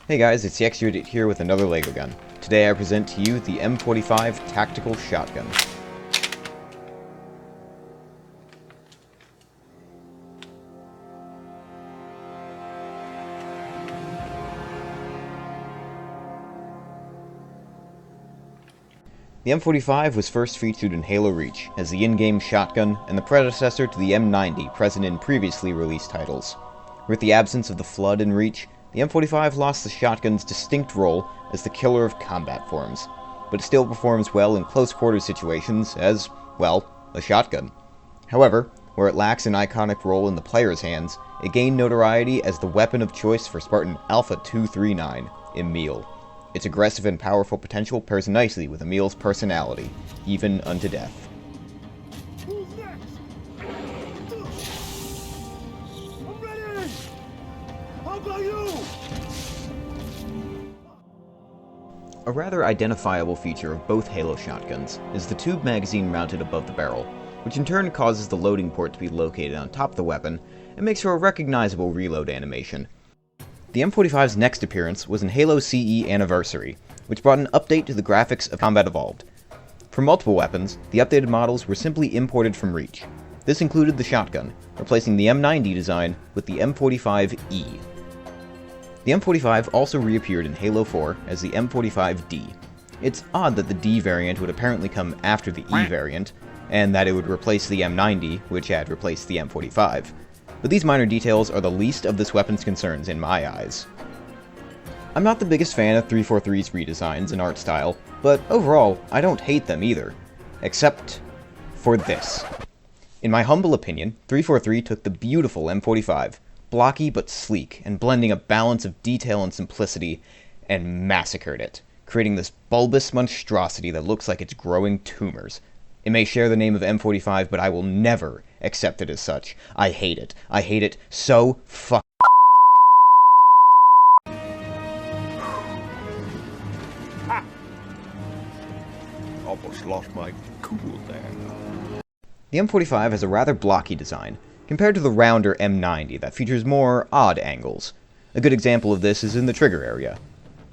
Hey guys, it's the X-Unit here with another LEGO gun. Today I present to you the M45 Tactical Shotgun. The M45 was first featured in Halo Reach as the in-game shotgun and the predecessor to the M90 present in previously released titles. With the absence of the Flood in Reach, the M45 lost the shotgun's distinct role as the killer of combat forms, but it still performs well in close-quarters situations as, well, a shotgun. However, where it lacks an iconic role in the player's hands, it gained notoriety as the weapon of choice for Spartan Emile-A239, Emile. Its aggressive and powerful potential pairs nicely with Emile's personality, even unto death. Who's next? I'm ready! How about you? A rather identifiable feature of both Halo shotguns is the tube magazine mounted above the barrel, which in turn causes the loading port to be located on top of the weapon and makes for a recognizable reload animation. The M45's next appearance was in Halo CE Anniversary, which brought an update to the graphics of Combat Evolved. For multiple weapons, the updated models were simply imported from Reach. This included the shotgun, replacing the M90 design with the M45E. The M45 also reappeared in Halo 4 as the M45D. It's odd that the D variant would apparently come after the E variant, and that it would replace the M90, which had replaced the M45. But these minor details are the least of this weapon's concerns in my eyes. I'm not the biggest fan of 343's redesigns and art style, but overall, I don't hate them either. Except for this. In my humble opinion, 343 took the beautiful M45, blocky but sleek, and blending a balance of detail and simplicity, and massacred it, creating this bulbous monstrosity that looks like it's growing tumors. It may share the name of M45, but I will never accept it as such. I hate it. I hate it so Almost lost my cool there. The M45 has a rather blocky design, compared to the rounder M90 that features more odd angles. A good example of this is in the trigger area.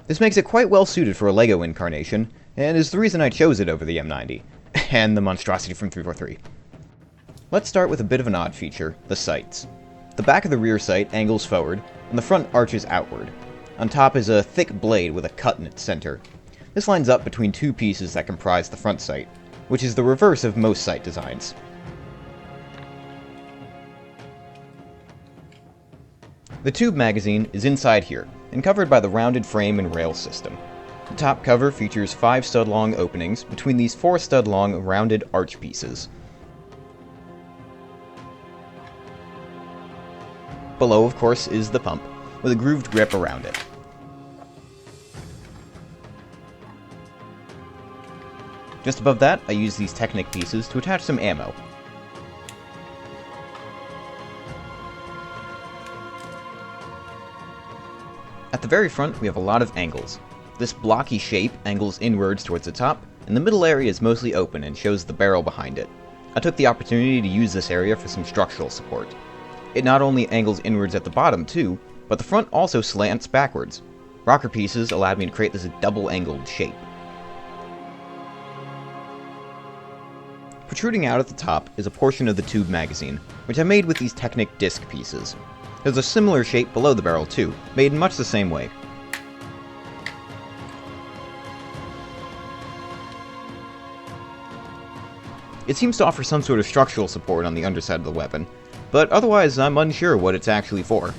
This makes it quite well suited for a LEGO incarnation, and is the reason I chose it over the M90. And the monstrosity from 343. Let's start with a bit of an odd feature, the sights. The back of the rear sight angles forward, and the front arches outward. On top is a thick blade with a cut in its center. This lines up between two pieces that comprise the front sight, which is the reverse of most sight designs. The tube magazine is inside here, and covered by the rounded frame and rail system. The top cover features 5 stud-long openings between these 4 stud-long rounded arch pieces. Below, of course, is the pump, with a grooved grip around it. Just above that, I use these Technic pieces to attach some ammo. At the very front, we have a lot of angles. This blocky shape angles inwards towards the top, and the middle area is mostly open and shows the barrel behind it. I took the opportunity to use this area for some structural support. It not only angles inwards at the bottom too, but the front also slants backwards. Rocker pieces allowed me to create this double-angled shape. Protruding out at the top is a portion of the tube magazine, which I made with these Technic disc pieces. There's a similar shape below the barrel too, made in much the same way. It seems to offer some sort of structural support on the underside of the weapon, but otherwise I'm unsure what it's actually for.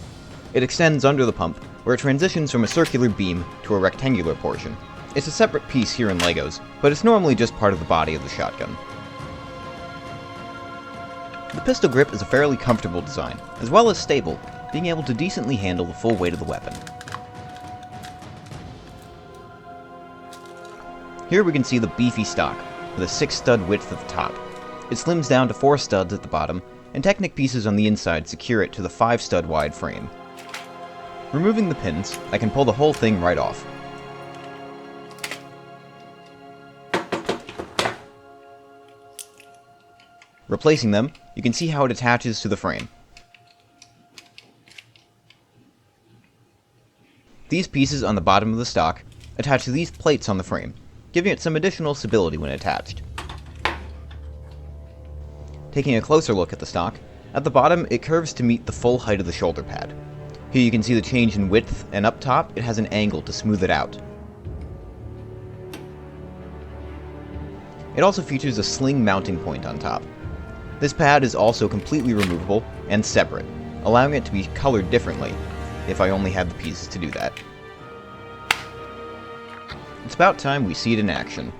It extends under the pump, where it transitions from a circular beam to a rectangular portion. It's a separate piece here in LEGOs, but it's normally just part of the body of the shotgun. The pistol grip is a fairly comfortable design, as well as stable, being able to decently handle the full weight of the weapon. Here we can see the beefy stock, with a 6-stud width at the top. It slims down to 4 studs at the bottom, and Technic pieces on the inside secure it to the 5-stud wide frame. Removing the pins, I can pull the whole thing right off. Replacing them, you can see how it attaches to the frame. These pieces on the bottom of the stock attach to these plates on the frame, giving it some additional stability when attached. Taking a closer look at the stock, at the bottom it curves to meet the full height of the shoulder pad. Here you can see the change in width, and up top it has an angle to smooth it out. It also features a sling mounting point on top. This pad is also completely removable and separate, allowing it to be colored differently, if I only had the pieces to do that. It's about time we see it in action.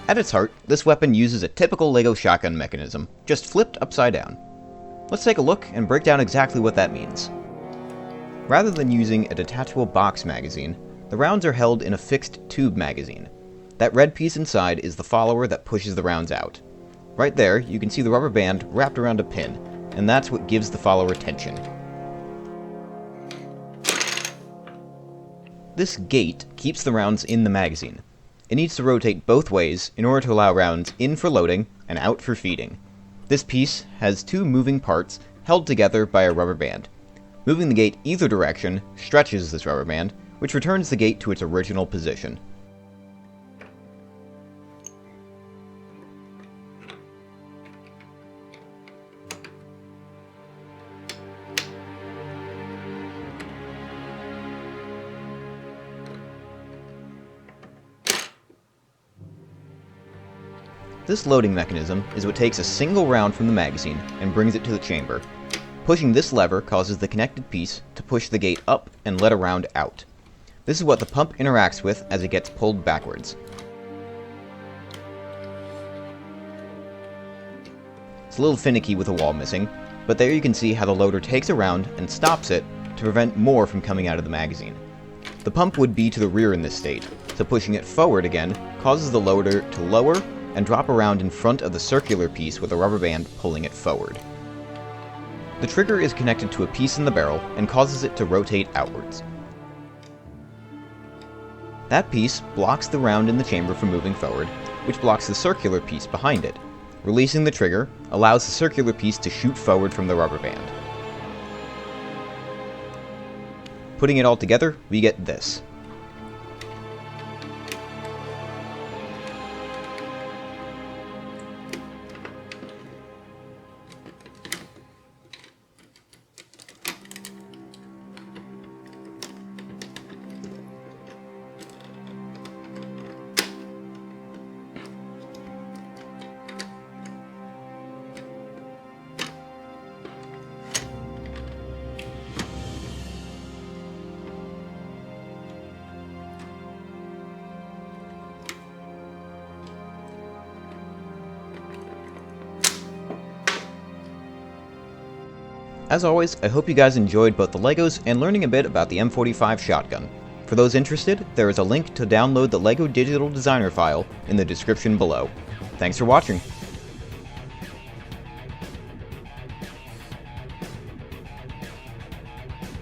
At its heart, this weapon uses a typical LEGO shotgun mechanism, just flipped upside down. Let's take a look and break down exactly what that means. Rather than using a detachable box magazine, the rounds are held in a fixed tube magazine. That red piece inside is the follower that pushes the rounds out. Right there, you can see the rubber band wrapped around a pin, and that's what gives the follower tension. This gate keeps the rounds in the magazine. It needs to rotate both ways in order to allow rounds in for loading and out for feeding. This piece has two moving parts held together by a rubber band. Moving the gate either direction stretches this rubber band, which returns the gate to its original position. This loading mechanism is what takes a single round from the magazine and brings it to the chamber. Pushing this lever causes the connected piece to push the gate up and let a round out. This is what the pump interacts with as it gets pulled backwards. It's a little finicky with the wall missing, but there you can see how the loader takes a round and stops it to prevent more from coming out of the magazine. The pump would be to the rear in this state, so pushing it forward again causes the loader to lower and drop around in front of the circular piece with a rubber band pulling it forward. The trigger is connected to a piece in the barrel and causes it to rotate outwards. That piece blocks the round in the chamber from moving forward, which blocks the circular piece behind it. Releasing the trigger allows the circular piece to shoot forward from the rubber band. Putting it all together, we get this. As always, I hope you guys enjoyed both the LEGOs and learning a bit about the M45 shotgun. For those interested, there is a link to download the LEGO Digital Designer file in the description below. Thanks for watching!